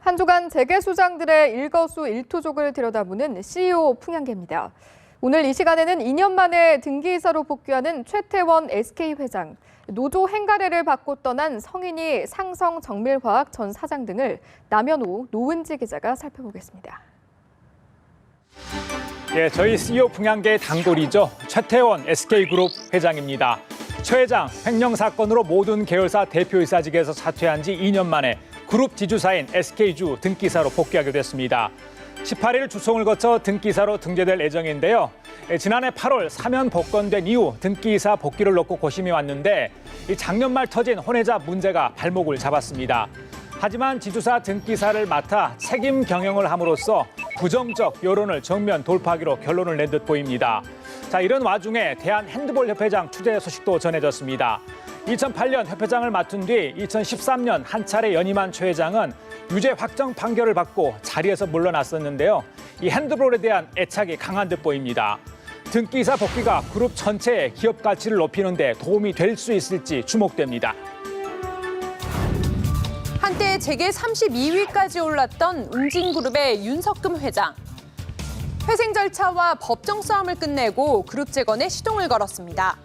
한 주간 재계수장들의 일거수일투족을 들여다보는 CEO 풍향계입니다. 오늘 이 시간에는 2년 만에 등기이사로 복귀하는 최태원 SK회장, 노조 행가래를 받고 떠난 성인이 상성정밀화학 전 사장 등을 남현호, 노은지 기자가 살펴보겠습니다. 저희 CEO 풍향계의 단골이죠. 최태원 SK그룹 회장입니다. 최 회장 횡령 사건으로 모든 계열사 대표이사직에서 사퇴한 지 2년 만에 그룹 지주사인 SK주 등기사로 복귀하게 됐습니다. 18일 주송을 거쳐 등기사로 등재될 예정인데요. 지난해 8월 사면 복권된 이후 등기이사 복귀를 놓고 고심해 왔는데 작년 말 터진 혼외자 문제가 발목을 잡았습니다. 하지만 지주사 등기사를 맡아 책임 경영을 함으로써 부정적 여론을 정면 돌파하기로 결론을 낸 듯 보입니다. 이런 와중에 대한핸드볼협회장 추대 소식도 전해졌습니다. 2008년 협회장을 맡은 뒤 2013년 한 차례 연임한 최 회장은 유죄 확정 판결을 받고 자리에서 물러났었는데요. 이 핸드볼에 대한 애착이 강한 듯 보입니다. 등기이사 복귀가 그룹 전체의 기업 가치를 높이는 데 도움이 될 수 있을지 주목됩니다. 한때 재계 32위까지 올랐던 웅진그룹의 윤석금 회장. 회생 절차와 법정 싸움을 끝내고 그룹 재건에 시동을 걸었습니다.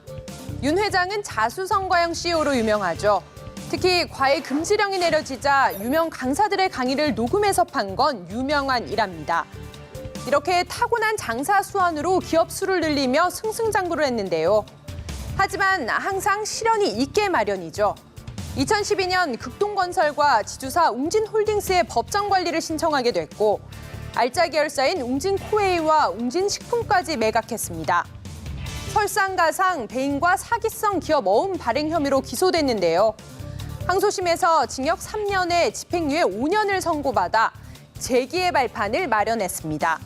윤 회장은 자수성가형 CEO로 유명하죠. 특히 과외 금지령이 내려지자 유명 강사들의 강의를 녹음해서 판 건 유명한 일합니다. 이렇게 타고난 장사 수완으로 기업 수를 늘리며 승승장구를 했는데요. 하지만 항상 시련이 있게 마련이죠. 2012년 극동건설과 지주사 웅진홀딩스의 법정 관리를 신청하게 됐고 알짜 계열사인 웅진코웨이와 웅진식품까지 매각했습니다. 설상가상, 배임과 사기성 기업 어음 발행 혐의로 기소됐는데요. 항소심에서 징역 3년에 집행유예 5년을 선고받아 재기의 발판을 마련했습니다.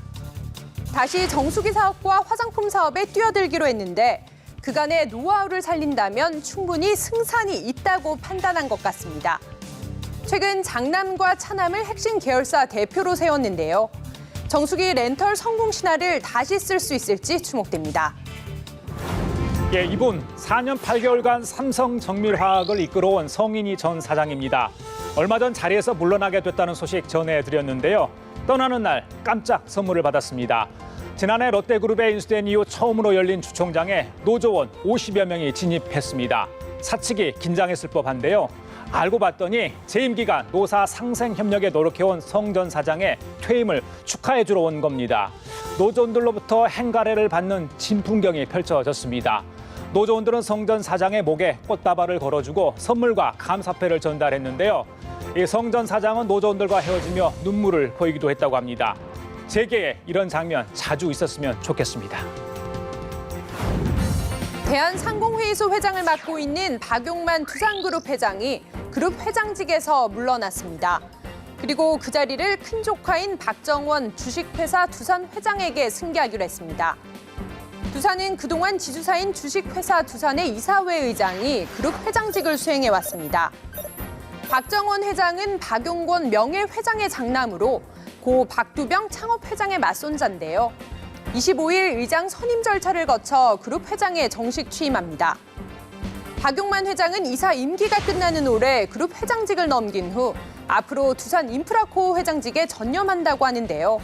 다시 정수기 사업과 화장품 사업에 뛰어들기로 했는데 그간의 노하우를 살린다면 충분히 승산이 있다고 판단한 것 같습니다. 최근 장남과 차남을 핵심 계열사 대표로 세웠는데요. 정수기 렌털 성공 신화를 다시 쓸 수 있을지 주목됩니다. 이분 4년 8개월간 삼성정밀화학을 이끌어온 성인이 전 사장입니다. 얼마 전 자리에서 물러나게 됐다는 소식 전해드렸는데요. 떠나는 날 깜짝 선물을 받았습니다. 지난해 롯데그룹에 인수된 이후 처음으로 열린 주총장에 노조원 50여 명이 진입했습니다. 사측이 긴장했을 법한데요. 알고 봤더니 재임 기간 노사 상생 협력에 노력해온 성 전 사장의 퇴임을 축하해주러 온 겁니다. 노조원들로부터 행가래를 받는 진풍경이 펼쳐졌습니다. 노조원들은 성 전 사장의 목에 꽃다발을 걸어주고 선물과 감사패를 전달했는데요. 이 성 전 사장은 노조원들과 헤어지며 눈물을 보이기도 했다고 합니다. 재계에 이런 장면 자주 있었으면 좋겠습니다. 대한상공회의소 회장을 맡고 있는 박용만 두산그룹 회장이 그룹 회장직에서 물러났습니다. 그리고 그 자리를 큰 조카인 박정원 주식회사 두산 회장에게 승계하기로 했습니다. 두산은 그동안 지주사인 주식회사 두산의 이사회 의장이 그룹 회장직을 수행해왔습니다. 박정원 회장은 박용권 명예회장의 장남으로 고 박두병 창업회장의 맞손자인데요. 25일 의장 선임 절차를 거쳐 그룹 회장에 정식 취임합니다. 박용만 회장은 이사 임기가 끝나는 올해 그룹 회장직을 넘긴 후 앞으로 두산 인프라코어 회장직에 전념한다고 하는데요.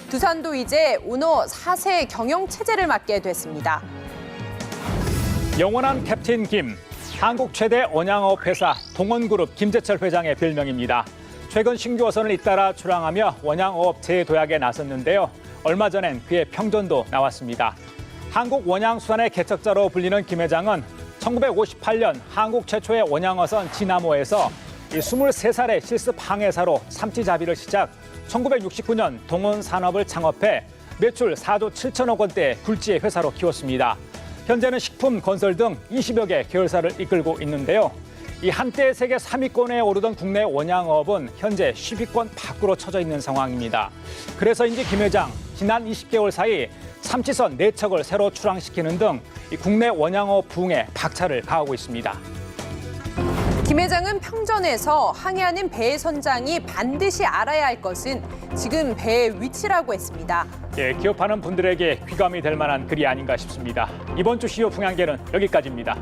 두산도 이제 오너 4세 경영 체제를 맡게 됐습니다. 영원한 캡틴 김, 한국 최대 원양어업 회사 동원그룹 김재철 회장의 별명입니다. 최근 신규 어선을 잇따라 출항하며 원양어업 재도약에 나섰는데요. 얼마 전엔 그의 평전도 나왔습니다. 한국 원양수산의 개척자로 불리는 김 회장은 1958년 한국 최초의 원양어선 지나모에서 23살의 실습 항해사로 삼치잡이를 시작, 1969년 동원산업을 창업해 매출 4조 7천억 원대의 굴지의 회사로 키웠습니다. 현재는 식품, 건설 등 20여 개 계열사를 이끌고 있는데요. 이 한때 세계 3위권에 오르던 국내 원양어업은 현재 10위권 밖으로 처져 있는 상황입니다. 그래서인지 김 회장, 지난 20개월 사이 삼치선 4척을 새로 출항시키는 등 국내 원양어업 부흥에 박차를 가하고 있습니다. 김 회장은 평전에서 항해하는 배의 선장이 반드시 알아야 할 것은 지금 배의 위치라고 했습니다. 기업하는 분들에게 귀감이 될 만한 글이 아닌가 싶습니다. 이번 주 CEO 풍향계는 여기까지입니다.